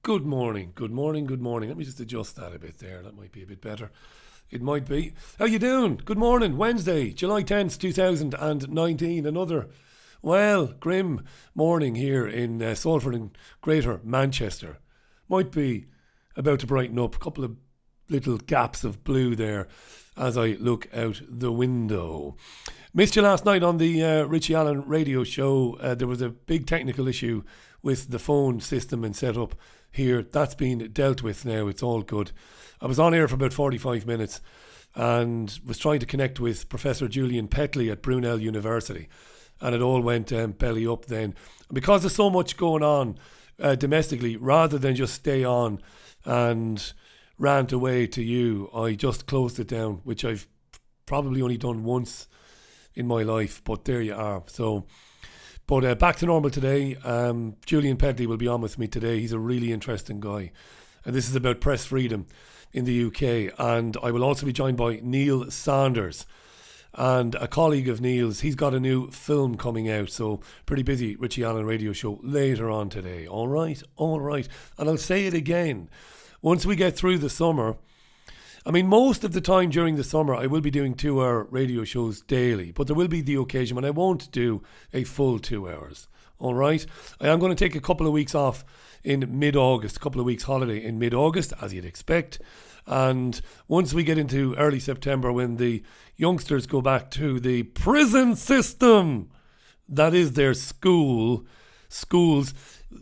Good morning, good morning, good morning. Let me just adjust that a bit there. That might be a bit better. It might be. How you doing? Good morning. Wednesday, July 10th, 2019. Another, well, grim morning here in Salford and Greater Manchester. Might be about to brighten up. A couple of little gaps of blue there as I look out the window. Missed you last night on the Richie Allen radio show. There was a big technical issue with the phone system and setup here. That's been dealt with now. It's all good. I was on air for about 45 minutes and was trying to connect with Professor Julian Petley at Brunel University, and it all went belly up then. And because there's so much going on domestically, rather than just stay on and rant away to you, I just closed it down, which I've probably only done once in my life, but there you are. So, but back to normal today. Julian Petley will be on with me today. He's a really interesting guy, and this is about press freedom in the UK. And I will also be joined by Neil Saunders, and a colleague of Neil's. He's got a new film coming out, so pretty busy Richie Allen radio show later on today. All right. And I'll say it again. Once we get through the summer, I mean, most of the time during the summer, I will be doing 2-hour radio shows daily, but there will be the occasion when I won't do a full 2 hours. All right. I am going to take a couple of weeks off in mid-August, a couple of weeks holiday in mid-August, as you'd expect. And once we get into early September, when the youngsters go back to the prison system, that is their schools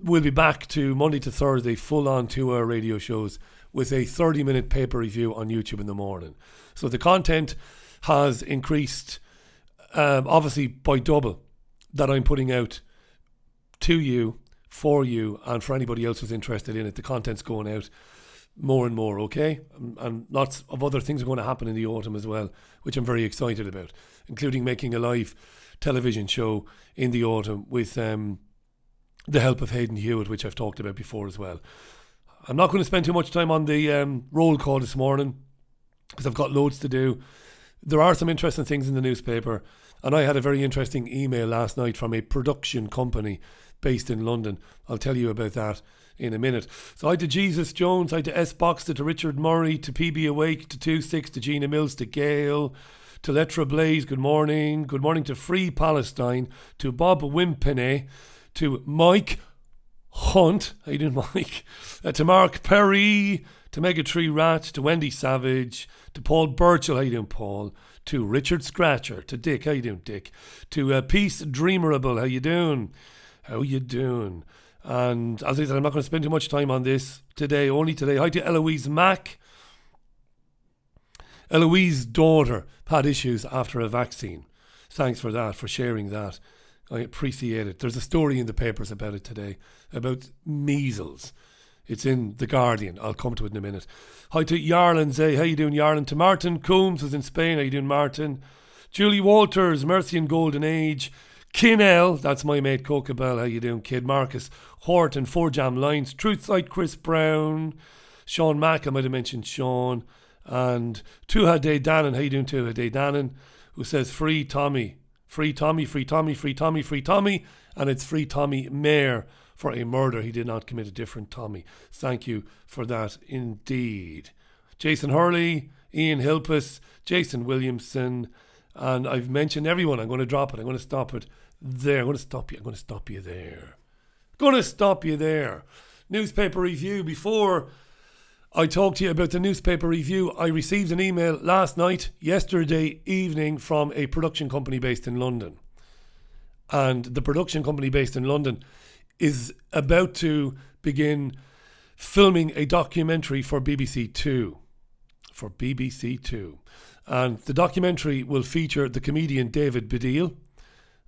will be back to Monday to Thursday, full-on 2-hour radio shows with a 30-minute paper review on YouTube in the morning. So the content has increased, obviously, by double that I'm putting out to you, for you, and for anybody else who's interested in it. The content's going out more and more, okay? And lots of other things are going to happen in the autumn as well, which I'm very excited about, including making a live television show in the autumn with the help of Hayden Hewitt, which I've talked about before as well. I'm not going to spend too much time on the roll call this morning because I've got loads to do. There are some interesting things in the newspaper, and I had a very interesting email last night from a production company based in London. I'll tell you about that in a minute. So hi to Jesus Jones, hi to S. Boxter, to Richard Murray, to PB Awake, to 26, to Gina Mills, to Gail, to Letra Blaze, good morning. Good morning to Free Palestine, to Bob Wimpene, to Mike Hunt, how you doing, Mike? To Mark Perry, to Megatree Rat, to Wendy Savage, to Paul Burchell, how you doing, Paul? To Richard Scratcher, to Dick, how you doing, Dick? To Peace Dreamerable, how you doing? How you doing? And as I said, I'm not going to spend too much time on this today, only today. Hi to Eloise Mack. Eloise's daughter had issues after a vaccine. Thanks for that, for sharing that. I appreciate it. There's a story in the papers about it today, about measles. It's in The Guardian. I'll come to it in a minute. Hi to Yarlin Zay. How you doing, Yarlin? To Martin Coombs, who's in Spain. How you doing, Martin? Julie Walters, Mercy and Golden Age. Kinnell, that's my mate Cocabell. How you doing, kid? Marcus Horton, 4Jam Lines. Truth Site, Chris Brown. Sean Mack, I might have mentioned Sean. And Tuhade Dannon. How you doing, Tuhade Dannon? Who says, free Tommy. Free Tommy, free Tommy, free Tommy, free Tommy. And it's free Tommy Mayer for a murder. He did not commit a different Tommy. Thank you for that indeed. Jason Hurley, Ian Hilpus, Jason Williamson. And I've mentioned everyone. I'm going to drop it. I'm going to stop it there. I'm going to stop you. I'm going to stop you there. Going to stop you there. Newspaper review. Before I talk to you about the newspaper review, I received an email yesterday evening, from a production company based in London. And the production company based in London is about to begin filming a documentary for BBC Two. For BBC Two. And the documentary will feature the comedian David Baddiel.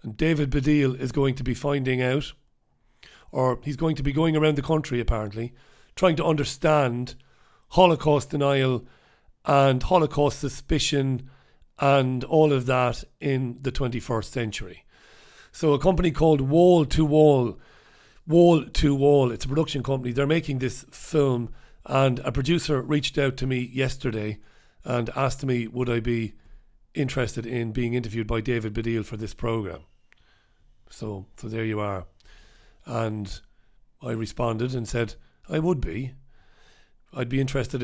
And David Baddiel is going to be finding out, or he's going to be going around the country apparently, trying to understand Holocaust denial and Holocaust suspicion and all of that in the 21st century. So a company called Wall to Wall, it's a production company, they're making this film, and a producer reached out to me yesterday and asked me would I be interested in being interviewed by David Baddiel for this programme. So there you are. And I responded and said I would be. I'd be interested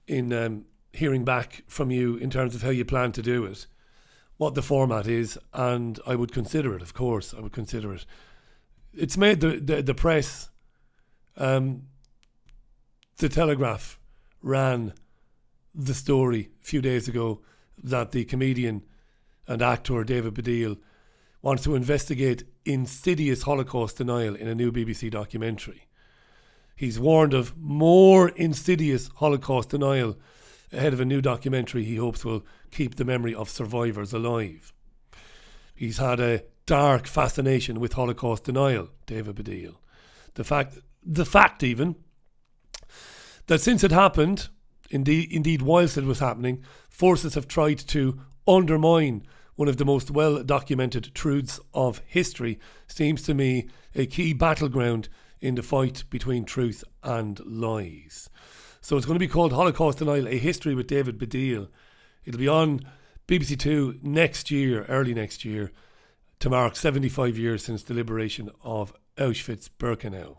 in hearing back from you in terms of how you plan to do it, what the format is, and I would consider it, of course. I would consider it. It's made the press. The Telegraph ran the story a few days ago that the comedian and actor David Baddiel wants to investigate insidious Holocaust denial in a new BBC documentary. He's warned of more insidious Holocaust denial ahead of a new documentary he hopes will keep the memory of survivors alive. He's had a dark fascination with Holocaust denial, David Baddiel. The fact even that since it happened, indeed whilst it was happening, forces have tried to undermine one of the most well-documented truths of history seems to me a key battleground in the fight between truth and lies. So it's going to be called Holocaust Denial, A History with David Baddiel. It'll be on BBC Two next year, early next year, to mark 75 years since the liberation of Auschwitz-Birkenau.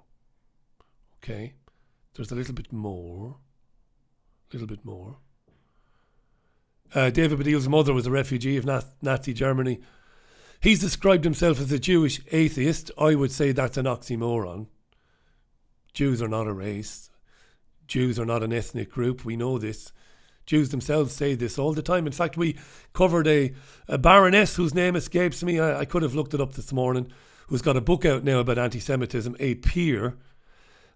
Okay, there's a little bit more. David Baddiel's mother was a refugee of Nazi Germany. He's described himself as a Jewish atheist. I would say that's an oxymoron. Jews are not a race. Jews are not an ethnic group. We know this. Jews themselves say this all the time. In fact, we covered a baroness whose name escapes me. I could have looked it up this morning, who's got a book out now about anti-Semitism, A Peer.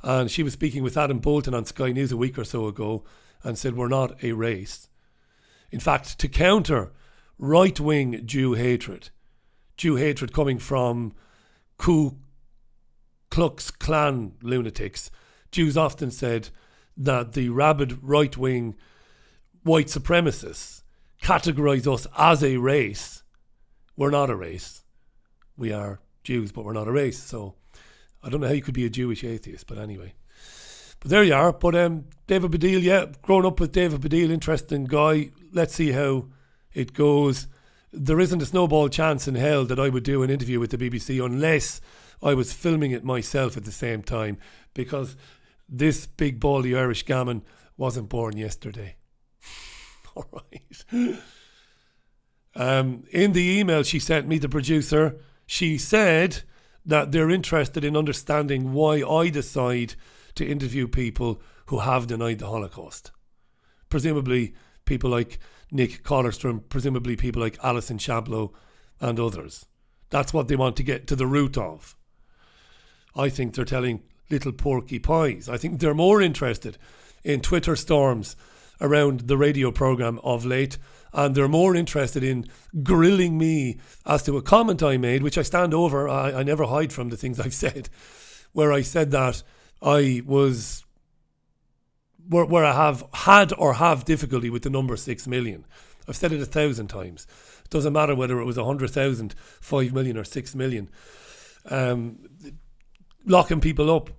And she was speaking with Adam Bolton on Sky News a week or so ago and said we're not a race. In fact, to counter right-wing Jew hatred coming from Ku Klux Klan lunatics, Jews often said that the rabid right-wing white supremacists categorise us as a race. We're not a race. We are Jews, but we're not a race. So I don't know how you could be a Jewish atheist, but anyway. But there you are. But David Baddiel, yeah, grown up with David Baddiel, interesting guy. Let's see how it goes. There isn't a snowball chance in hell that I would do an interview with the BBC unless I was filming it myself at the same time, because this big baldy Irish gammon wasn't born yesterday. All right. In the email she sent me, the producer, she said that they're interested in understanding why I decide to interview people who have denied the Holocaust. Presumably people like Nick Collerstrom, presumably people like Alison Chablow and others. That's what they want to get to the root of. I think they're telling little porky pies. I think they're more interested in Twitter storms around the radio programme of late, and they're more interested in grilling me as to a comment I made, which I stand over. I never hide from the things I've said, where I said that I was, where I have had or have difficulty with the number 6 million. I've said it 1,000 times. It doesn't matter whether it was 100,000, 5 million or 6 million. Locking people up,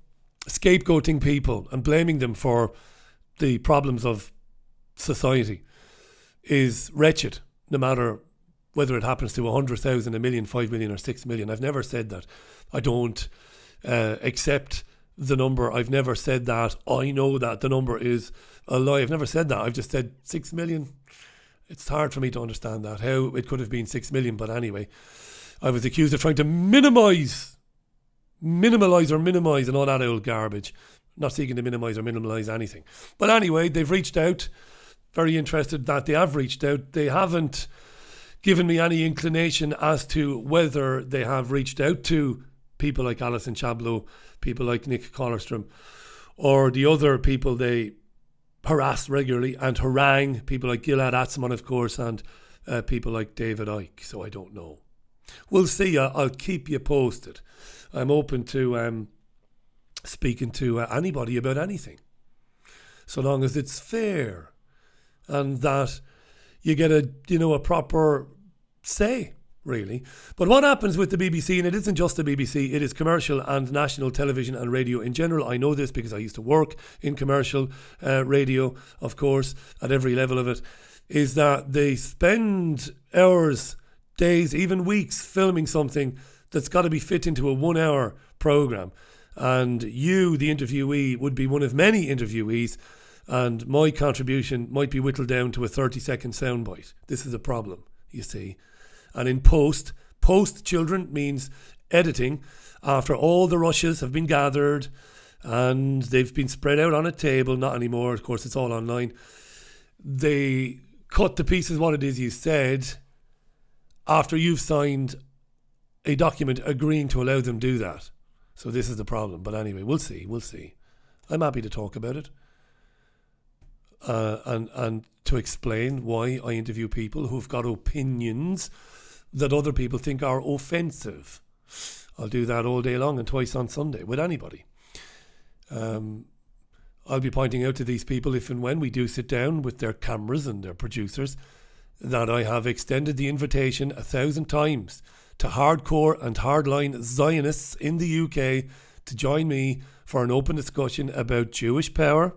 scapegoating people and blaming them for the problems of society is wretched, no matter whether it happens to 100,000, 1 million, 5 million or 6 million. I've never said that. I don't accept the number. I've never said that I know that the number is a lie. I've never said that. I've just said 6 million. It's hard for me to understand that, how it could have been 6 million. But anyway, I was accused of trying to minimise and all that old garbage. Not seeking to minimise or minimalise anything. But anyway, they've reached out. Very interested that they have reached out. They haven't given me any inclination as to whether they have reached out to people like Alison Chablow, people like Nick Collerstrom, or the other people they harass regularly and harangue, people like Gilad Atzmon, of course, and people like David Icke. So I don't know. We'll see. I'll keep you posted. I'm open to speaking to anybody about anything, so long as it's fair and that you get a proper say, really. But what happens with the BBC, and it isn't just the BBC, it is commercial and national television and radio in general. I know this because I used to work in commercial radio, of course, at every level of it, is that they spend hours, days, even weeks filming something that's got to be fit into a 1 hour programme. And you, the interviewee, would be one of many interviewees, and my contribution might be whittled down to a 30-second soundbite. This is a problem, you see. And in post children means editing, after all the rushes have been gathered and they've been spread out on a table. Not anymore, of course, it's all online. They cut to pieces what it is you said after you've signed a document agreeing to allow them to do that. So this is the problem. But anyway, we'll see. I'm happy to talk about it. And to explain why I interview people who've got opinions that other people think are offensive. I'll do that all day long and twice on Sunday with anybody. I'll be pointing out to these people, if and when we do sit down with their cameras and their producers, that I have extended the invitation 1,000 times to hardcore and hardline Zionists in the UK to join me for an open discussion about Jewish power,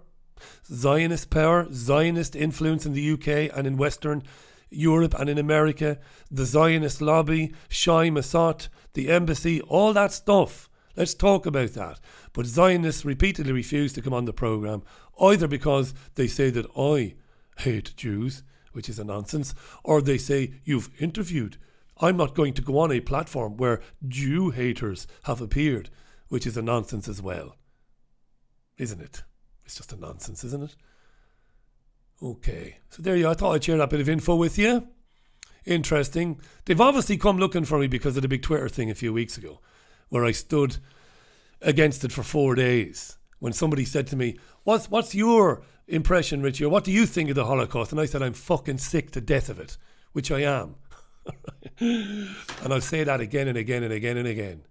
Zionist power, Zionist influence in the UK and in Western Europe and in America, the Zionist lobby, Shai Massot, the embassy, all that stuff. Let's talk about that. But Zionists repeatedly refuse to come on the programme, either because they say that I hate Jews, which is a nonsense, or they say, you've interviewed. I'm not going to go on a platform where Jew haters have appeared, which is a nonsense as well. Isn't it? It's just a nonsense, isn't it? Okay, so there you are. I thought I'd share that bit of info with you. Interesting. They've obviously come looking for me because of the big Twitter thing a few weeks ago, where I stood against it for 4 days. When somebody said to me, what's your impression, Richie, or what do you think of the Holocaust? And I said, I'm fucking sick to death of it, which I am. And I'll say that again and again and again and again.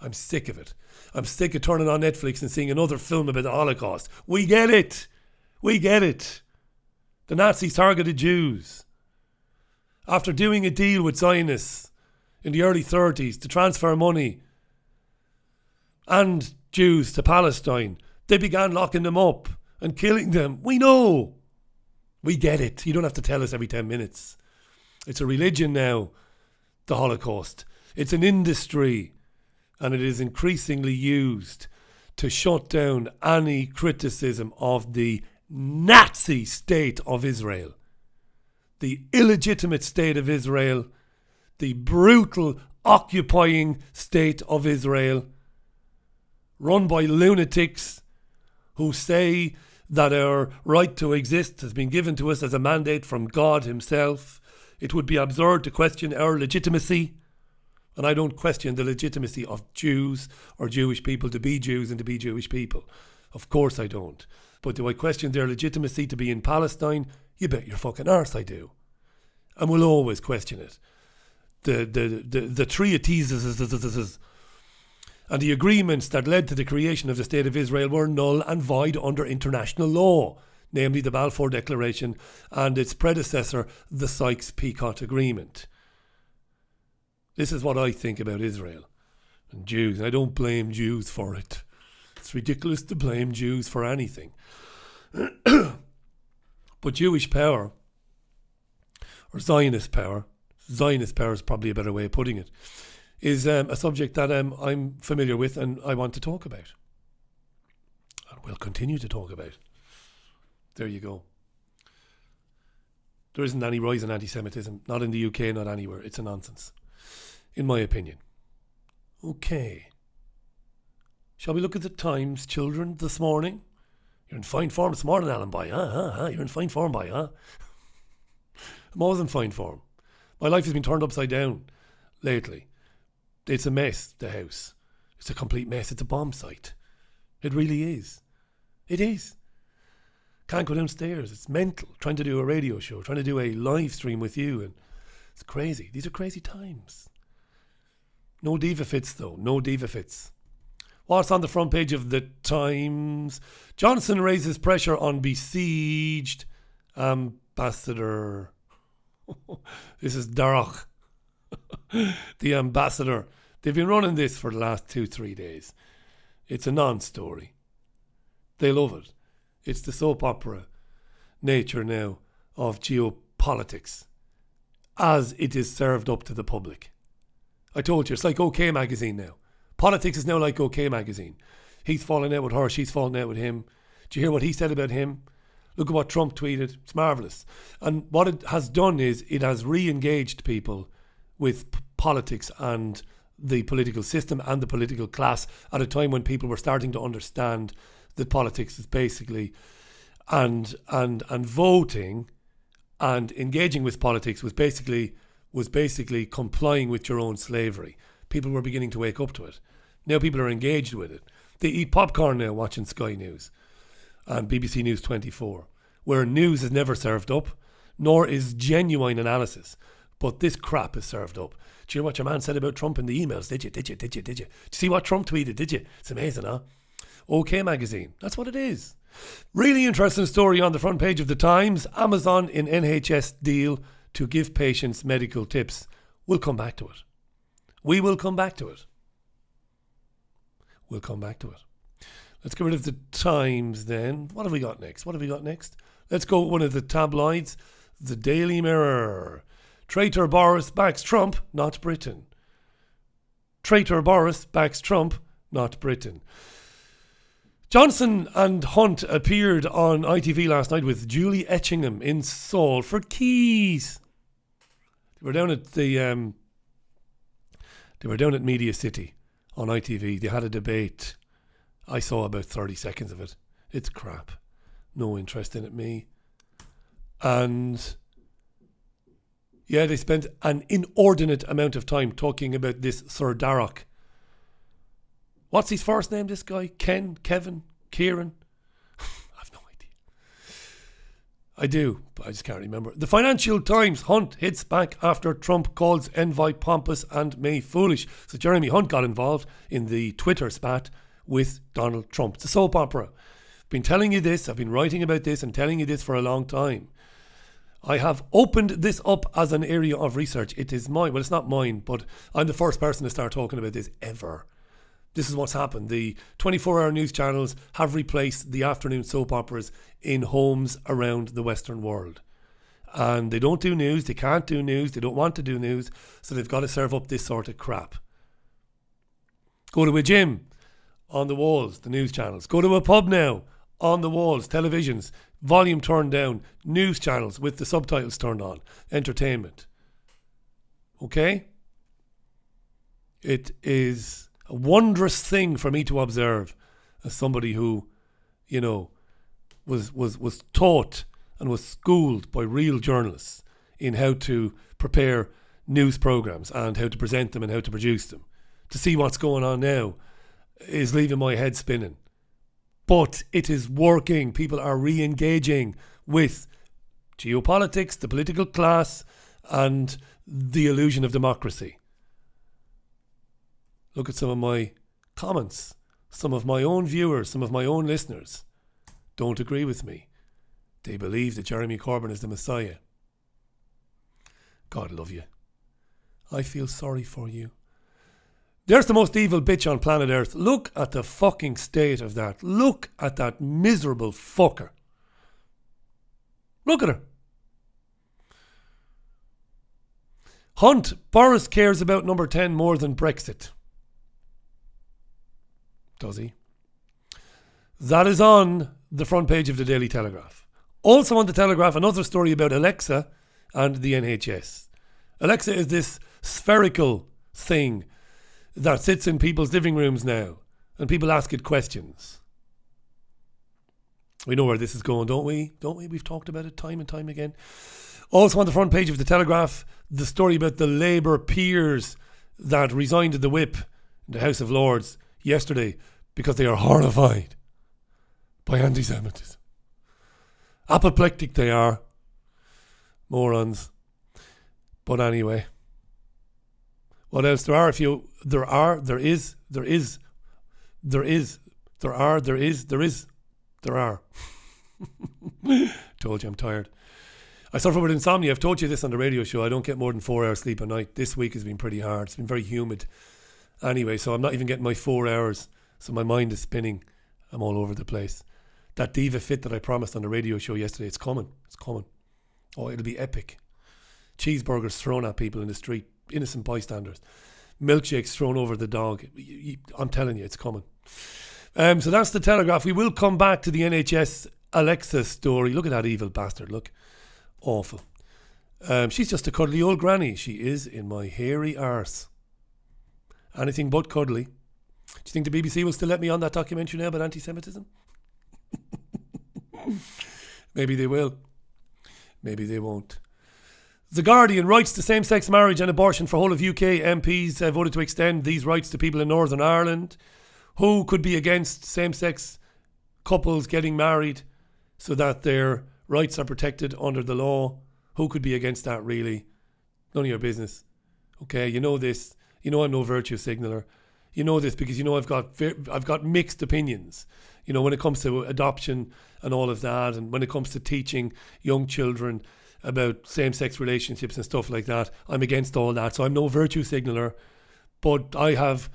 I'm sick of it. I'm sick of turning on Netflix and seeing another film about the Holocaust. We get it. We get it. The Nazis targeted Jews. After doing a deal with Zionists in the early 30s to transfer money and Jews to Palestine, they began locking them up and killing them. We know. We get it. You don't have to tell us every 10 minutes. It's a religion now, the Holocaust. It's an industry, and it is increasingly used to shut down any criticism of the Nazi state of Israel, the illegitimate state of Israel, the brutal occupying state of Israel, run by lunatics who say that our right to exist has been given to us as a mandate from God himself. It would be absurd to question our legitimacy. And I don't question the legitimacy of Jews or Jewish people to be Jews and to be Jewish people. Of course I don't. But do I question their legitimacy to be in Palestine? You bet your fucking arse I do. And we'll always question it. The treatises and the agreements that led to the creation of the State of Israel were null and void under international law, namely the Balfour Declaration and its predecessor, the Sykes-Picot Agreement. This is what I think about Israel and Jews. I don't blame Jews for it. It's ridiculous to blame Jews for anything. But Jewish power, or Zionist power is probably a better way of putting it, is a subject that I'm familiar with and I want to talk about. And will continue to talk about. There you go. There isn't any rise in anti-Semitism. Not in the UK, not anywhere. It's a nonsense, in my opinion. Okay. Shall we look at the Times, children, this morning? You're in fine form this morning, Alan Boy. You're in fine form, boy, huh? I'm always in fine form. My life has been turned upside down lately. It's a mess, the house. It's a complete mess. It's a bomb site. It really is. It is. Can't go downstairs. It's mental. Trying to do a radio show, trying to do a live stream with you, and it's crazy. These are crazy times. No diva fits, though. No diva fits. What's on the front page of the Times? Johnson raises pressure on besieged ambassador. This is Darach, the ambassador. They've been running this for the last 2-3 days. It's a non-story. They love it. It's the soap opera nature now of geopolitics as it is served up to the public. I told you, it's like OK Magazine now. Politics is now like OK Magazine. He's falling out with her, she's falling out with him. Do you hear what he said about him? Look at what Trump tweeted. It's marvellous. And what it has done is it has re-engaged people with politics and the political system and the political class at a time when people were starting to understand that politics is basically and voting and engaging with politics was basically complying with your own slavery. People were beginning to wake up to it. Now people are engaged with it. They eat popcorn now watching Sky News and BBC News 24, where news is never served up, nor is genuine analysis. But this crap is served up. Do you hear what your man said about Trump in the emails? Did you? Did you see what Trump tweeted? Did you? It's amazing, huh? OK Magazine. That's what it is. Really interesting story on the front page of the Times. Amazon in NHS deal to give patients medical tips. We'll come back to it. We will come back to it. We'll come back to it. Let's get rid of the Times then. What have we got next? Let's go with one of the tabloids. The Daily Mirror. Traitor Boris backs Trump, not Britain. Traitor Boris backs Trump, not Britain. Johnson and Hunt appeared on ITV last night with Julie Etchingham in Seoul for keys. They were down at Media City on ITV. They had a debate. I saw about 30 seconds of it. It's crap. No interest in it, me. And yeah, they spent an inordinate amount of time talking about this Sir Darroch. What's his first name, this guy? Ken? Kevin? Kieran? I have no idea. I do, but I just can't remember. The Financial Times. Hunt hits back after Trump calls envoy pompous and May foolish. So Jeremy Hunt got involved in the Twitter spat with Donald Trump. It's a soap opera. I've been telling you this. I've been writing about this and telling you this for a long time. I have opened this up as an area of research. It is mine. Well, it's not mine, but I'm the first person to start talking about this ever. This is what's happened. The 24-hour news channels have replaced the afternoon soap operas in homes around the Western world. And they don't do news. They can't do news. They don't want to do news. So they've got to serve up this sort of crap. Go to a gym. On the walls, the news channels. Go to a pub now. On the walls, televisions. Volume turned down. News channels with the subtitles turned on. Entertainment. Okay? It is a wondrous thing for me to observe as somebody who, you know, was taught and was schooled by real journalists in how to prepare news programmes and how to present them and how to produce them. To see what's going on now is leaving my head spinning. But it is working. People are re-engaging with geopolitics, the political class, and the illusion of democracy. Look at some of my comments. Some of my own viewers, some of my own listeners don't agree with me. They believe that Jeremy Corbyn is the Messiah. God love you. I feel sorry for you. There's the most evil bitch on planet Earth. Look at the fucking state of that. Look at that miserable fucker. Look at her. Hunt. Boris cares about number 10 more than Brexit. Does he? That is on the front page of the Daily Telegraph. Also on the Telegraph, another story about Alexa and the NHS. Alexa is this spherical thing that sits in people's living rooms now, and people ask it questions. We know where this is going, don't we? Don't we? We've talked about it time and time again. Also on the front page of the Telegraph, the story about the Labour peers that resigned the whip in the House of Lords yesterday because they are horrified by anti-Semitism. Apoplectic they are. Morons. But anyway. What else? There are. Told you I'm tired. I suffer with insomnia. I've told you this on the radio show. I don't get more than 4 hours sleep a night. This week has been pretty hard. It's been very humid. Anyway, so I'm not even getting my 4 hours. So my mind is spinning. I'm all over the place. That Diva Fit that I promised on the radio show yesterday, it's coming. It's coming. Oh, it'll be epic. Cheeseburgers thrown at people in the street. Innocent bystanders. milkshakes thrown over the dog. I'm telling you, it's coming. So that's the Telegraph. We will come back to the NHS Alexa story. Look at that evil bastard. Look. Awful. She's just a cuddly old granny. She is in my hairy arse. Anything but cuddly. Do you think the BBC will still let me on that documentary now about anti-Semitism? Maybe they will. Maybe they won't. The Guardian: rights to same-sex marriage and abortion for whole of UK MPs voted to extend these rights to people in Northern Ireland. Who could be against same-sex couples getting married so that their rights are protected under the law? Who could be against that, really? None of your business. Okay, you know this. You know I'm no virtue signaller. You know this because you know I've got mixed opinions. You know, when it comes to adoption and all of that, and when it comes to teaching young children about same-sex relationships and stuff like that, I'm against all that. So I'm no virtue signaller. But I have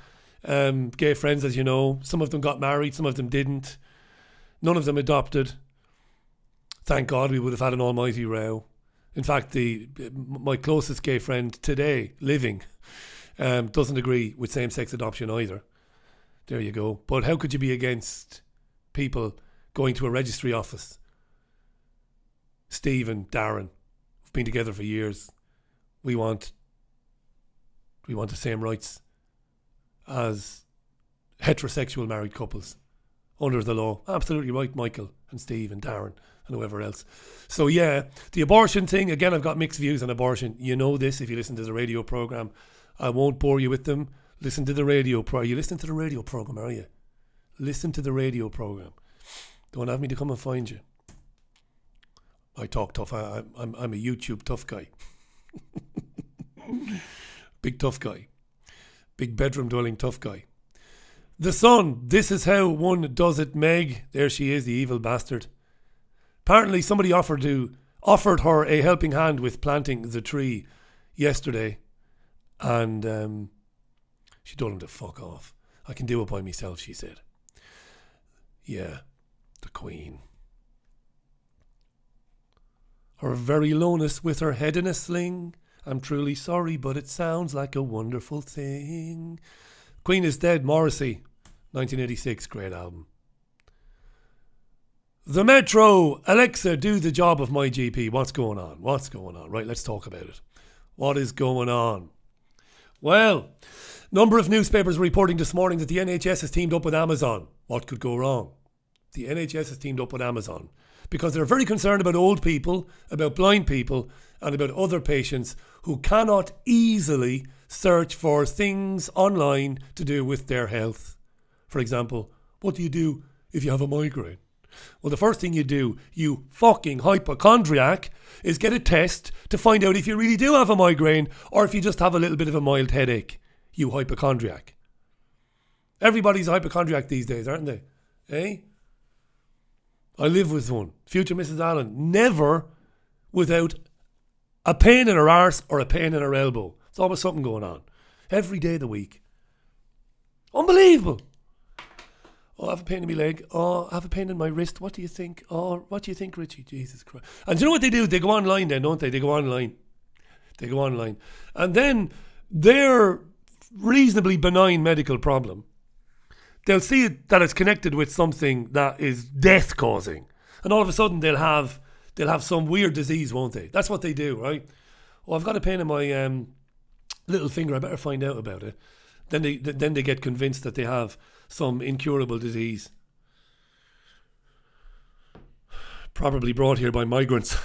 gay friends, as you know. Some of them got married, some of them didn't. None of them adopted. Thank God, we would have had an almighty row. In fact, my closest gay friend today, living, doesn't agree with same-sex adoption either. There you go. But how could you be against people going to a registry office? Steve and Darren have been together for years. We want the same rights as heterosexual married couples under the law. Absolutely right, Michael and Steve and Darren and whoever else. So yeah, the abortion thing, again, I've got mixed views on abortion. You know this if you listen to the radio programme. I won't bore you with them. Listen to the radio programme. You listen to the radio programme, are you? Listen to the radio programme. Don't have me to come and find you. I talk tough. I'm a YouTube tough guy. Big tough guy. Big bedroom dwelling tough guy. The Sun: this is how one does it, Meg. There she is, the evil bastard. Apparently somebody offered her a helping hand with planting the tree yesterday, and she told him to fuck off. I can do it by myself, she said. Yeah, the Queen. Her very lowness with her head in a sling. I'm truly sorry, but it sounds like a wonderful thing. Queen is dead. Morrissey, 1986, great album. The Metro: Alexa, do the job of my GP. What's going on? What's going on? Right, let's talk about it. What is going on? Well, number of newspapers reporting this morning that the NHS has teamed up with Amazon. What could go wrong? The NHS has teamed up with Amazon because they're very concerned about old people, about blind people, and about other patients who cannot easily search for things online to do with their health. For example, what do you do if you have a migraine? Well, the first thing you do, you fucking hypochondriac, is get a test to find out if you really do have a migraine or if you just have a little bit of a mild headache. You hypochondriac. Everybody's a hypochondriac these days, aren't they? Eh? I live with one. Future Mrs. Allen. Never without a pain in her arse or a pain in her elbow. There's always something going on. Every day of the week. Unbelievable. Oh, I have a pain in my leg. Oh, I have a pain in my wrist. What do you think? Oh, what do you think, Richie? Jesus Christ. And do you know what they do? They go online then, don't they? They go online. And then their reasonably benign medical problem, they'll see that it's connected with something that is death-causing. And all of a sudden they'll have some weird disease, won't they? That's what they do, right? Oh, I've got a pain in my little finger. I better find out about it. Then they get convinced that they have some incurable disease, probably brought here by migrants.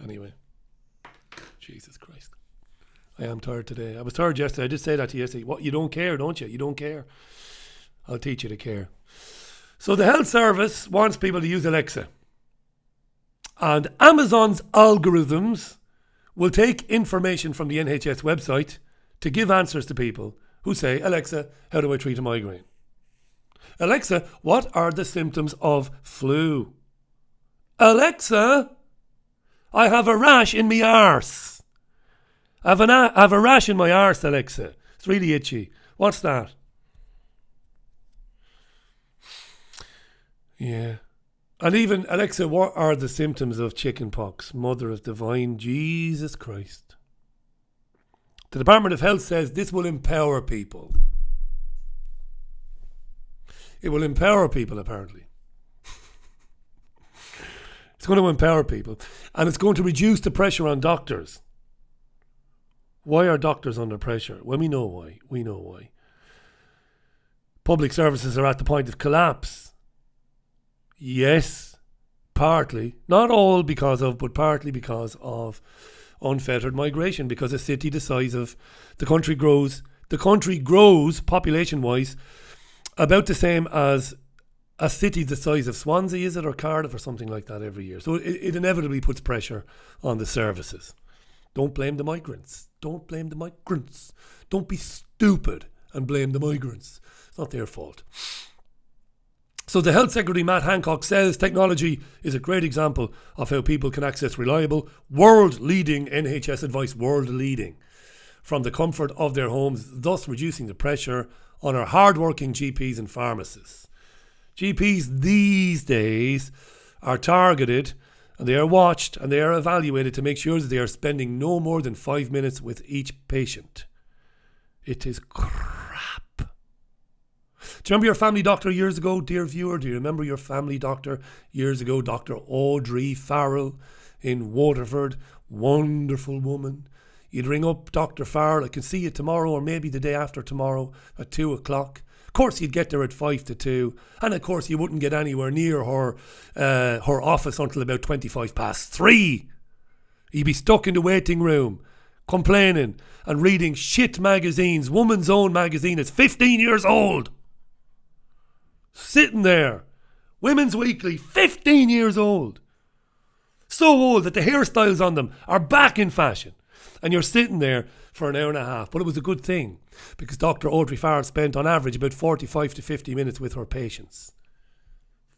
Anyway, Jesus Christ, I am tired today. I was tired yesterday. I did say that to you yesterday. What, you don't care, don't you? You don't care. I'll teach you to care. So the health service wants people to use Alexa, and Amazon's algorithms will take information from the NHS website to give answers to people who say, Alexa, how do I treat a migraine? Alexa, what are the symptoms of flu? Alexa, I have a rash in my arse. I have a rash in my arse, Alexa. It's really itchy. What's that? Yeah. And even, Alexa, what are the symptoms of chickenpox? Mother of divine Jesus Christ. The Department of Health says this will empower people. It will empower people, apparently. It's going to empower people. And it's going to reduce the pressure on doctors. Why are doctors under pressure? Well, we know why. We know why. Public services are at the point of collapse. Yes, partly. Not all because of, but partly because of unfettered migration. Because a city the size of the country grows. The country grows, population-wise, about the same as a city the size of Swansea, is it, or Cardiff or something like that every year. So it inevitably puts pressure on the services. Don't blame the migrants. Don't blame the migrants. Don't be stupid and blame the migrants. It's not their fault. So the Health Secretary, Matt Hancock, says technology is a great example of how people can access reliable, world-leading NHS advice, world-leading, from the comfort of their homes, thus reducing the pressure on our hard-working GPs and pharmacists. GPs these days are targeted and they are watched and they are evaluated to make sure that they are spending no more than 5 minutes with each patient. It is crap. Do you remember your family doctor years ago, dear viewer? Do you remember your family doctor years ago? Dr. Audrey Farrell in Waterford. Wonderful woman. You'd ring up Dr. Farrell. I can see you tomorrow or maybe the day after tomorrow at 2 o'clock. Of course, you'd get there at 5 to 2. And of course, you wouldn't get anywhere near her office until about 3:25. You'd be stuck in the waiting room, complaining and reading shit magazines. Woman's Own magazine is 15 years old. Sitting there. Women's Weekly, 15 years old. So old that the hairstyles on them are back in fashion. And you're sitting there for an hour and a half. But it was a good thing, because Dr. Audrey Farrell spent on average about 45 to 50 minutes with her patients.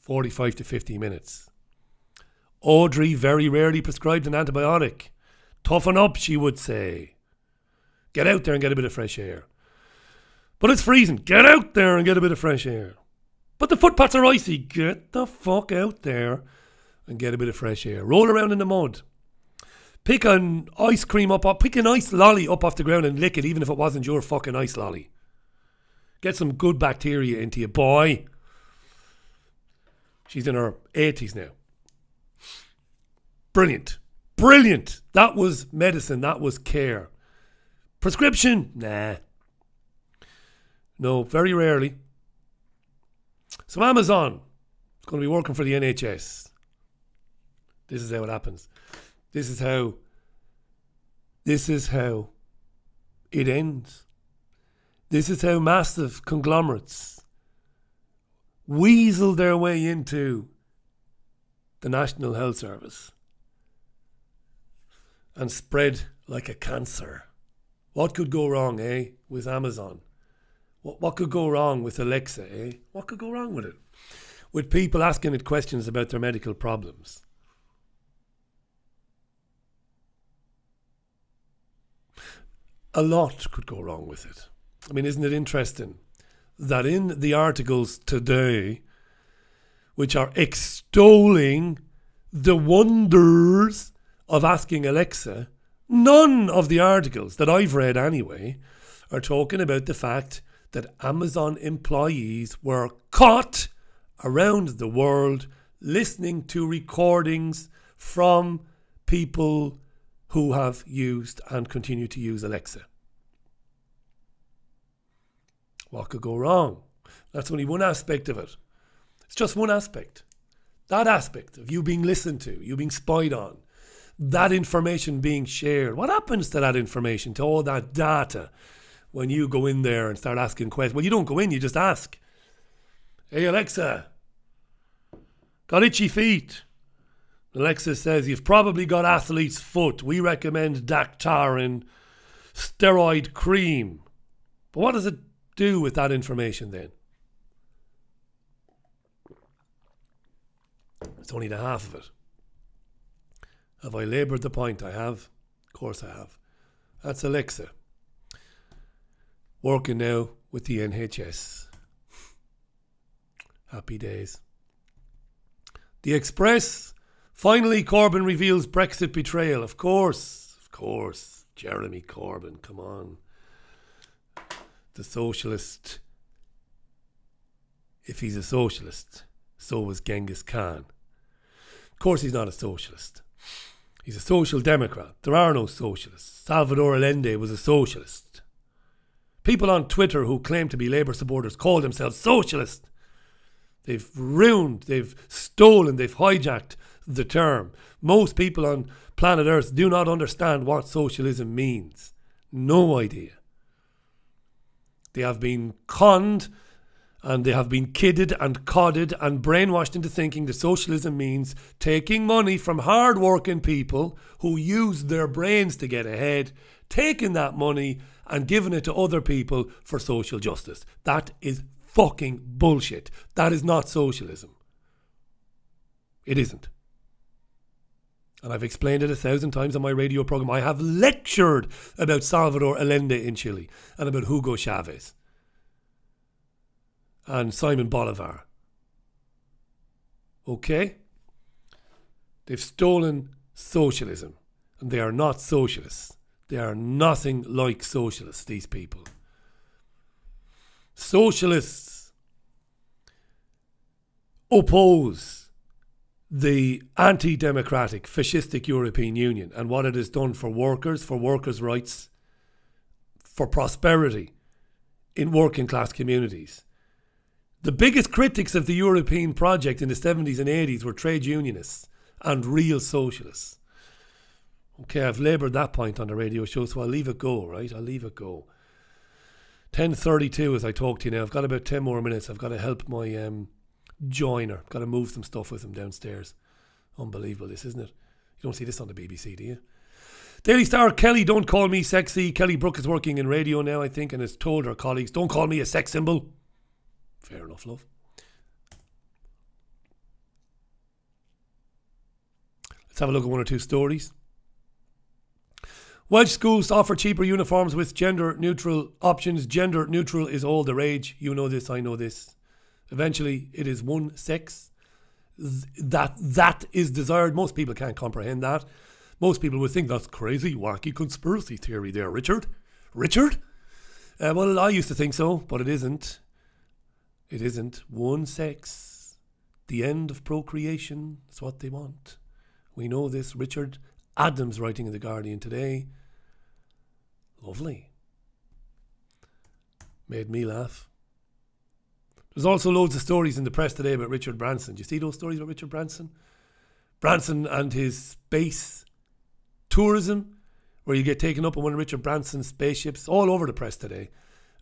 45 to 50 minutes. Audrey very rarely prescribed an antibiotic. Toughen up, she would say. Get out there and get a bit of fresh air. But it's freezing. Get out there and get a bit of fresh air. But the footpaths are icy. Get the fuck out there and get a bit of fresh air. Roll around in the mud. Pick an ice cream up, pick an ice lolly up off the ground and lick it, even if it wasn't your fucking ice lolly. Get some good bacteria into you, boy. She's in her 80s now. Brilliant. Brilliant. That was medicine. That was care. Prescription? Nah. No, very rarely. So Amazon is going to be working for the NHS. This is how it happens. This is how it ends. This is how massive conglomerates weasel their way into the National Health Service and spread like a cancer. What could go wrong, with Amazon? What could go wrong with Alexa, What could go wrong with it? With people asking it questions about their medical problems. A lot could go wrong with it. I mean, isn't it interesting that in the articles today, which are extolling the wonders of asking Alexa, none of the articles that I've read anyway are talking about the fact that Amazon employees were caught around the world listening to recordings from people who have used and continue to use Alexa. What could go wrong? That's only one aspect of it. It's just one aspect. That aspect of you being listened to, you being spied on, that information being shared. What happens to that information, to all that data, when you go in there and start asking questions? Well, you don't go in, you just ask. Hey, Alexa, got itchy feet. Alexa says, you've probably got athlete's foot. We recommend Dactarin steroid cream. But what does it do with that information then? It's only the half of it. Have I laboured the point? I have. Of course I have. That's Alexa. Working now with the NHS. Happy days. The Express. Finally, Corbyn reveals Brexit betrayal. Of course. Jeremy Corbyn, come on. The socialist. If he's a socialist, so was Genghis Khan. Of course he's not a socialist. He's a social democrat. There are no socialists. Salvador Allende was a socialist. People on Twitter who claim to be Labour supporters call themselves socialist. They've ruined, they've stolen, they've hijacked the term. Most people on planet Earth do not understand what socialism means. No idea. They have been conned and they have been kidded and codded and brainwashed into thinking that socialism means taking money from hard-working people who use their brains to get ahead, taking that money and giving it to other people for social justice. That is fucking bullshit. That is not socialism. It isn't. And I've explained it 1,000 times on my radio program. I have lectured about Salvador Allende in Chile and about Hugo Chavez and Simon Bolivar. Okay? They've stolen socialism, and they are not socialists. They are nothing like socialists, these people. Socialists oppose the anti-democratic, fascistic European Union and what it has done for workers' rights, for prosperity in working class communities. The biggest critics of the European project in the 70s and 80s were trade unionists and real socialists. Okay, I've laboured that point on the radio show, so I'll leave it go, right? I'll leave it go. 10:32 as I talk to you now. I've got about 10 more minutes. I've got to help my joiner. I've got to move some stuff with him downstairs. Unbelievable this, isn't it? You don't see this on the BBC, do you? Daily Star, Kelly, don't call me sexy. Kelly Brook is working in radio now, I think, and has told her colleagues, don't call me a sex symbol. Fair enough, love. Let's have a look at one or two stories. Welsh schools offer cheaper uniforms with gender-neutral options. Gender-neutral is all the rage. You know this, I know this. Eventually, it is one sex. That is desired. Most people can't comprehend that. Most people would think that's crazy, wacky conspiracy theory there, Richard. Richard? Well, I used to think so, but it isn't. It isn't. One sex. The end of procreation is what they want. We know this. Richard Adams writing in The Guardian today. Lovely. Made me laugh. There's also loads of stories in the press today about Richard Branson. Do you see those stories about Richard Branson? Branson and his space tourism, where you get taken up on one of Richard Branson's spaceships, all over the press today.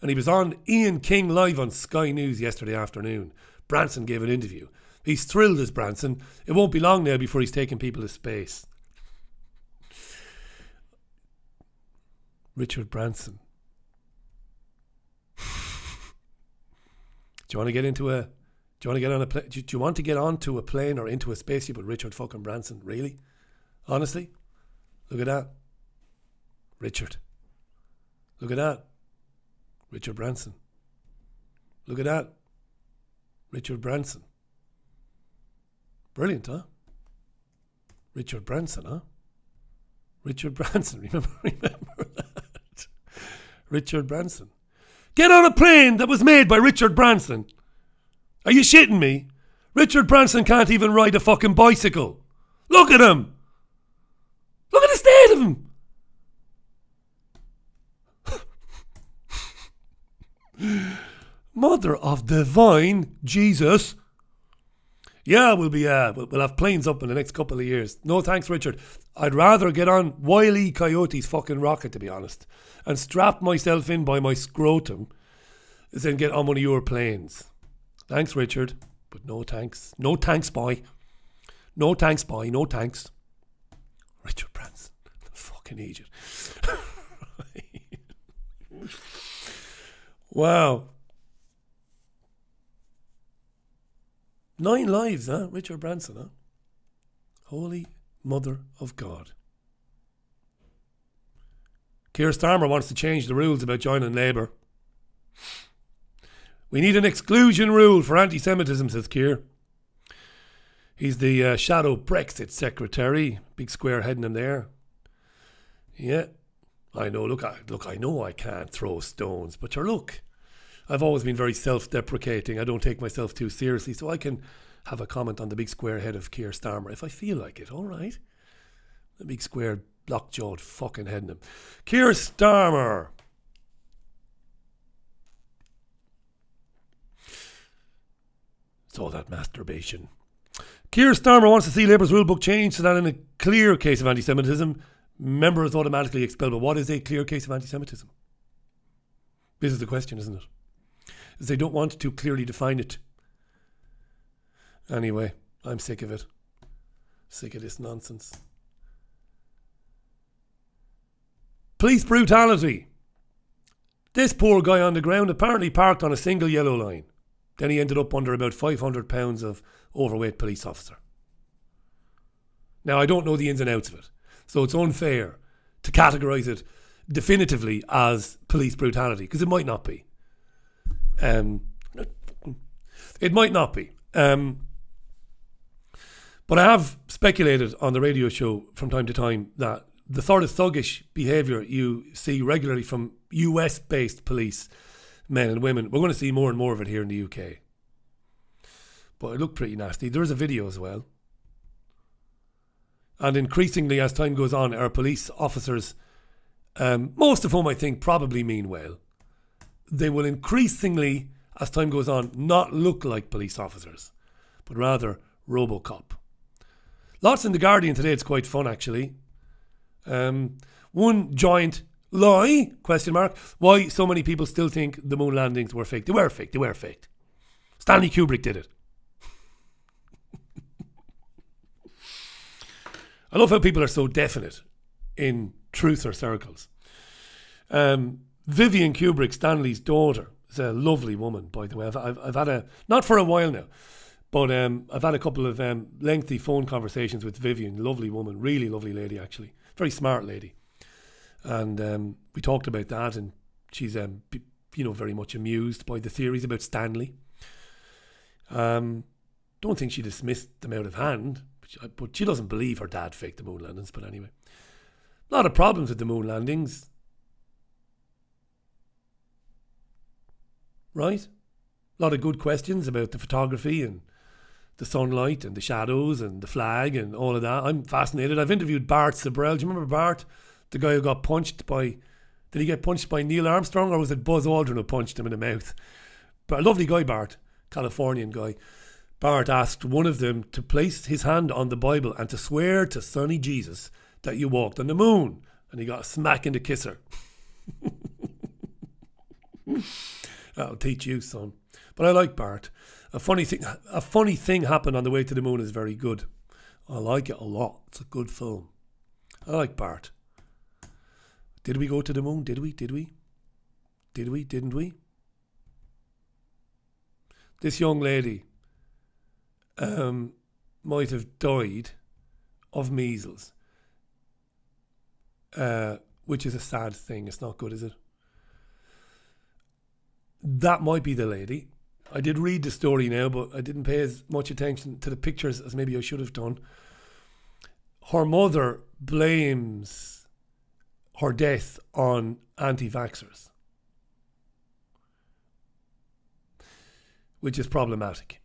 And he was on Ian King live on Sky News yesterday afternoon. Branson gave an interview. He's thrilled as Branson. It won't be long now before he's taking people to space. Richard Branson. Do you want to get into a? Do you want to get on a plane? Do you want to get onto a plane or into a spaceship with Richard fucking Branson? Really? Honestly? Look at that. Richard. Look at that. Richard Branson. Look at that. Richard Branson. Brilliant, huh? Richard Branson, huh? Richard Branson. Remember that? Richard Branson. Get on a plane that was made by Richard Branson. Are you shitting me? Richard Branson can't even ride a fucking bicycle. Look at him. Look at the state of him. Mother of divine Jesus. Yeah, we'll have planes up in the next couple of years. No thanks, Richard. I'd rather get on Wile E. Coyote's fucking rocket, to be honest, and strap myself in by my scrotum than get on one of your planes. Thanks, Richard, but no thanks. No thanks, boy. No thanks, boy. No thanks. Richard Branson, the fucking idiot. Wow. 9 lives, huh? Richard Branson, huh? Holy Mother of God. Keir Starmer wants to change the rules about joining Labour. We need an exclusion rule for anti-Semitism, says Keir. He's the shadow Brexit secretary. Big square heading him there. Yeah. I know, look, I know I can't throw stones, but look, I've always been very self-deprecating. I don't take myself too seriously, so I can have a comment on the big square head of Keir Starmer if I feel like it, all right? The big square block-jawed fucking head in him. Keir Starmer. It's all that masturbation. Keir Starmer wants to see Labour's rulebook changed so that in a clear case of anti-Semitism, members automatically expelled. But what is a clear case of anti-Semitism? This is the question, isn't it? Is they don't want to clearly define it. Anyway, I'm sick of it. Sick of this nonsense. Police brutality. This poor guy on the ground apparently parked on a single yellow line. Then he ended up under about 500 pounds of overweight police officer. Now, I don't know the ins and outs of it, so it's unfair to categorise it definitively as police brutality, because it might not be. It might not be. But I have speculated on the radio show from time to time that the sort of thuggish behaviour you see regularly from US-based police men and women, we're going to see more and more of it here in the UK. But it looked pretty nasty. There is a video as well. And increasingly, as time goes on, our police officers, most of whom I think probably mean well, they will increasingly, as time goes on, not look like police officers, but rather RoboCop. Lots in The Guardian today. It's quite fun, actually. One giant lie, question mark, why so many people still think the moon landings were fake. They were fake. They were fake. Stanley Kubrick did it. I love how people are so definite in truther circles. Vivian Kubrick, Stanley's daughter, is a lovely woman, by the way. I've had a, not for a while now, but I've had a couple of lengthy phone conversations with Vivian. Lovely woman, really lovely lady, actually. Very smart lady. And we talked about that, and she's, very much amused by the theories about Stanley. Don't think she dismissed them out of hand, but she doesn't believe her dad faked the moon landings. But anyway, a lot of problems with the moon landings, right? A lot of good questions about the photography and the sunlight and the shadows and the flag and all of that. I'm fascinated. I've interviewed Bart Sibrel. Do you remember Bart? The guy who got punched by... Did he get punched by Neil Armstrong, or was it Buzz Aldrin who punched him in the mouth? But a lovely guy, Bart. Californian guy. Bart asked one of them to place his hand on the Bible and to swear to Sonny Jesus that you walked on the moon. And he got a smack in the kisser. That'll teach you, son. But I like Bart. A funny thing happened on the way to the moon is very good. I like it a lot. It's a good film. I like Bart. Did we go to the moon? Did we? Did we? Did we? Didn't we? This young lady might have died of measles, which is a sad thing. It's not good, is it? That might be the lady. I did read the story now, but I didn't pay as much attention to the pictures as maybe I should have done. Her mother blames her death on anti-vaxxers, which is problematic.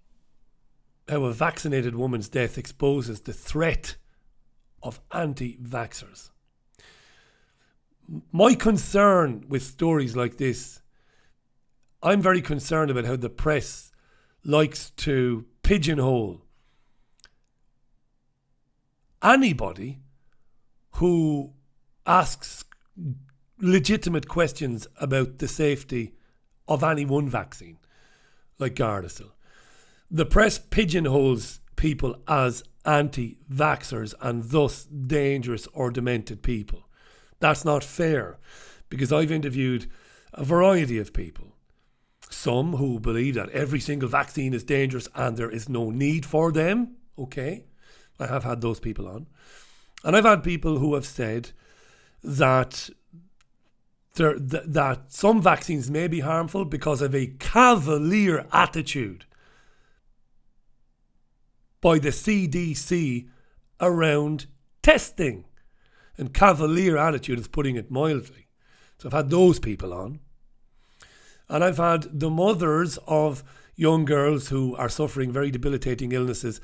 How a vaccinated woman's death exposes the threat of anti-vaxxers. My concern with stories like this, I'm very concerned about how the press likes to pigeonhole anybody who asks legitimate questions about the safety of any one vaccine, like Gardasil. The press pigeonholes people as anti-vaxxers and thus dangerous or demented people. That's not fair, because I've interviewed a variety of people. Some who believe that every single vaccine is dangerous and there is no need for them. Okay, I have had those people on. And I've had people who have said that that some vaccines may be harmful because of a cavalier attitude by the CDC around testing. and cavalier attitude, is putting it mildly. So I've had those people on. And I've had the mothers of young girls who are suffering very debilitating illnesses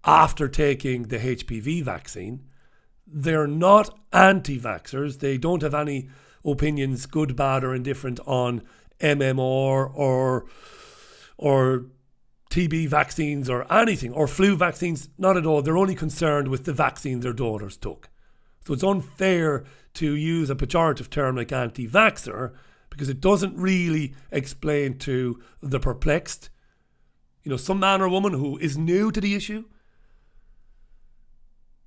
after taking the HPV vaccine. They're not anti-vaxxers. They don't have any opinions, good, bad or indifferent, on MMR or TB vaccines or anything, or flu vaccines. Not at all. They're only concerned with the vaccine their daughters took. So it's unfair to use a pejorative term like anti-vaxxer, because it doesn't really explain to the perplexed, some man or woman who is new to the issue.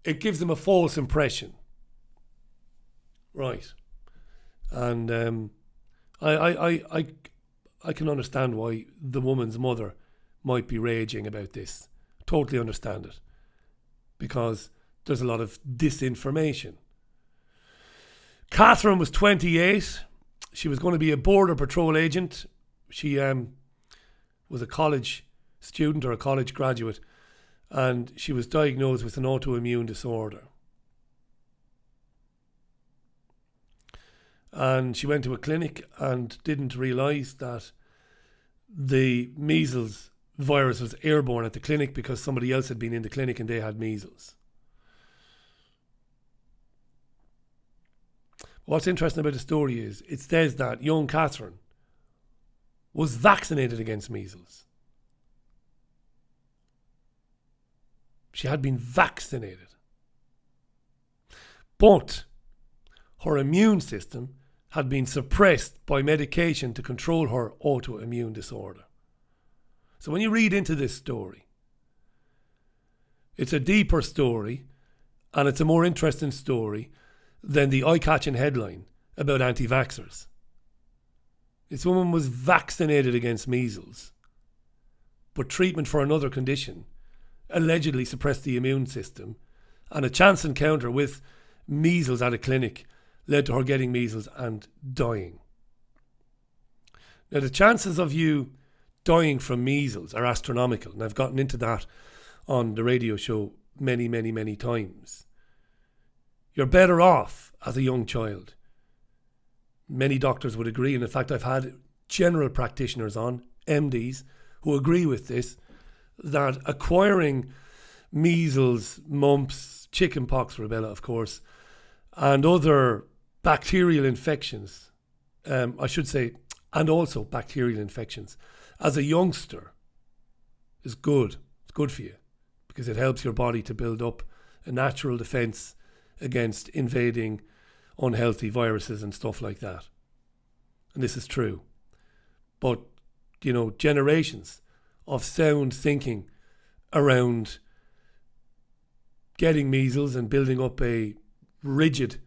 It gives them a false impression. Right. And I can understand why the woman's mother might be raging about this. Totally understand it. Because there's a lot of disinformation. Catherine was 28. She was going to be a border patrol agent. She was a college student or a college graduate, and she was diagnosed with an autoimmune disorder. And she went to a clinic and didn't realise that the measles virus was airborne at the clinic because somebody else had been in the clinic and they had measles. What's interesting about the story is it says that young Catherine was vaccinated against measles. She had been vaccinated. But her immune system had been suppressed by medication to control her autoimmune disorder. So when you read into this story, it's a deeper story and it's a more interesting story than the eye-catching headline about anti-vaxxers. This woman was vaccinated against measles, but treatment for another condition allegedly suppressed the immune system, and a chance encounter with measles at a clinic led to her getting measles and dying. Now, the chances of you dying from measles are astronomical, and I've gotten into that on the radio show many, many, many times. You're better off as a young child. Many doctors would agree, and in fact I've had general practitioners on, MDs, who agree with this, that acquiring measles, mumps, chickenpox, rubella of course, and other bacterial infections, I should say, and also bacterial infections, as a youngster is good. It's good for you because it helps your body to build up a natural defence against invading unhealthy viruses and stuff like that. And this is true. But, generations of sound thinking around getting measles and building up a rigid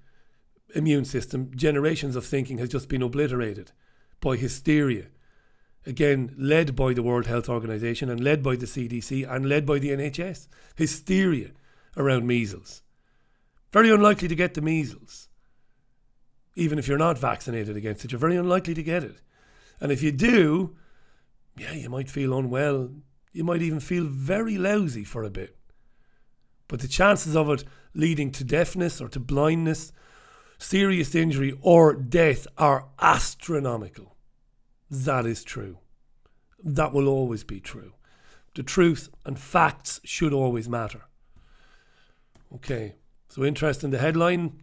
immune system, generations of thinking has just been obliterated by hysteria. Again, led by the World Health Organization and led by the CDC and led by the NHS. Hysteria around measles. Very unlikely to get the measles. Even if you're not vaccinated against it, you're very unlikely to get it. And if you do, you might feel unwell. You might even feel very lousy for a bit. But the chances of it leading to deafness or to blindness, serious injury or death are astronomical. That is true. That will always be true. The truth and facts should always matter. Okay, so interest in the headline,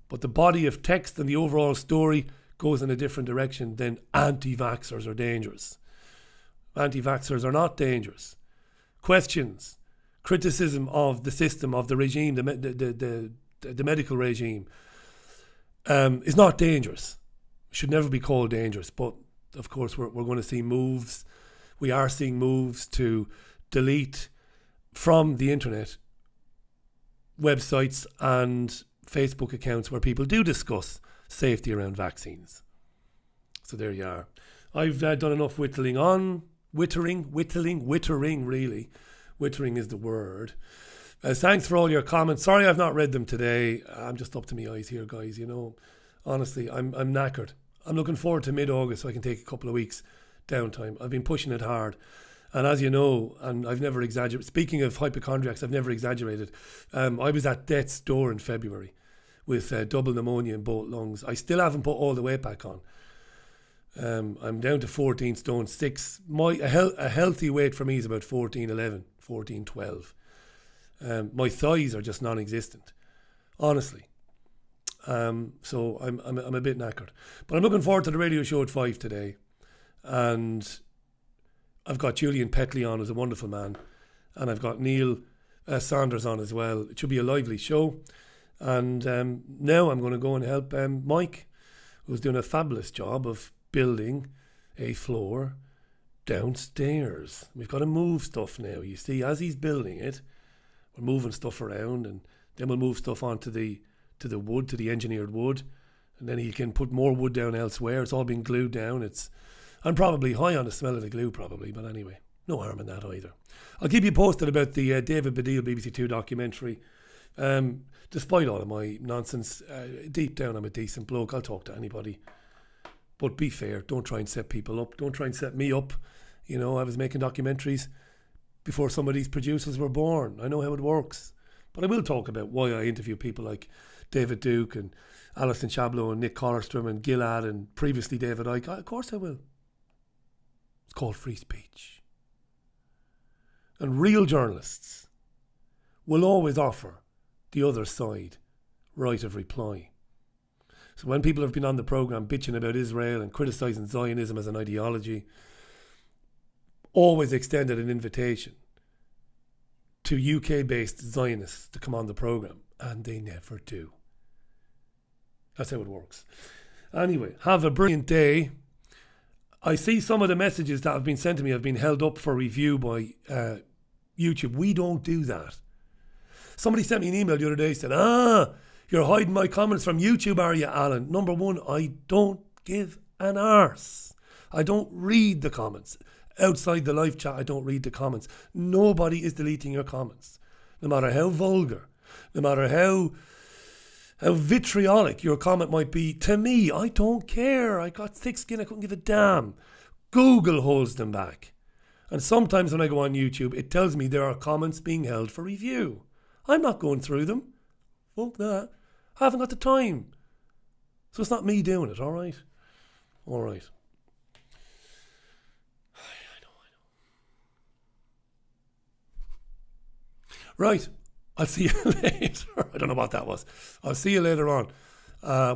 but the body of text and the overall story goes in a different direction than anti-vaxxers are dangerous. Anti-vaxxers are not dangerous. Questions, criticism of the system, of the regime, the medical regime, is not dangerous. It should never be called dangerous. But of course, we're going to see moves. We are seeing moves to delete from the internet websites and Facebook accounts where people do discuss safety around vaccines. So there you are. I've done enough whittling really. Wittering is the word. Thanks for all your comments. Sorry I've not read them today. I'm just up to my eyes here, guys. Honestly, I'm knackered. I'm looking forward to mid-August so I can take a couple of weeks downtime. I've been pushing it hard. And as you know, and I've never exaggerated, speaking of hypochondriacs, I've never exaggerated. I was at death's door in February with double pneumonia in both lungs. I still haven't put all the weight back on. I'm down to 14 stone 6. A healthy weight for me is about 14, 11, 14, 12. My thighs are just non-existent, honestly. So I'm a bit knackered. But I'm looking forward to the radio show at 5 today. And I've got Julian Petley on, who's a wonderful man. And I've got Neil Saunders on as well. It should be a lively show. And now I'm going to go and help Mike, who's doing a fabulous job of building a floor downstairs. We've got to move stuff now. You see, as he's building it, we're moving stuff around, and then we'll move stuff onto the wood, to the engineered wood, and then he can put more wood down elsewhere. It's all been glued down. I'm probably high on the smell of the glue, probably, but anyway, no harm in that either. I'll keep you posted about the David Baddiel BBC Two documentary. Despite all of my nonsense, deep down I'm a decent bloke. I'll talk to anybody. But be fair, don't try and set people up. Don't try and set me up. You know, I was making documentaries before some of these producers were born. I know how it works. But I will talk about why I interview people like David Duke and Alison Chablow and Nick Collerstrom and Gilad and previously David Icke. Of course I will. It's called free speech. And real journalists will always offer the other side right of reply. So when people have been on the programme bitching about Israel and criticising Zionism as an ideology, always extended an invitation to UK-based Zionists to come on the programme, and they never do. That's how it works. Anyway, have a brilliant day. I see some of the messages that have been sent to me have been held up for review by YouTube. We don't do that. Somebody sent me an email the other day, said, you're hiding my comments from YouTube, are you, Alan? Number one, I don't give an arse. I don't read the comments. Outside the live chat, I don't read the comments. Nobody is deleting your comments. No matter how vulgar, no matter how vitriolic your comment might be, to me, I don't care. I got thick skin, I couldn't give a damn. Google holds them back. And sometimes when I go on YouTube, it tells me there are comments being held for review. I'm not going through them. Fuck that. I haven't got the time. So it's not me doing it, all right? All right. I know. Right. I'll see you later. I don't know what that was. I'll see you later on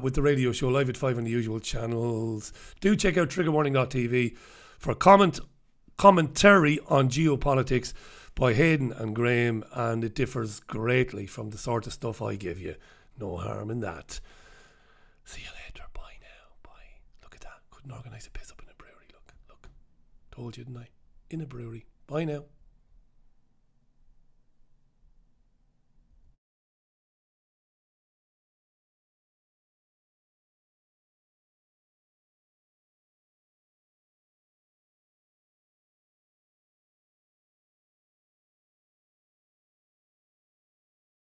with the radio show live at 5 on the usual channels. Do check out triggerwarning.tv for commentary on geopolitics by Hayden and Graham, and it differs greatly from the sort of stuff I give you. No harm in that. See you later. Bye now. Bye. Look at that. Couldn't organise a piss up in a brewery. Look. Told you, didn't I? In a brewery. Bye now.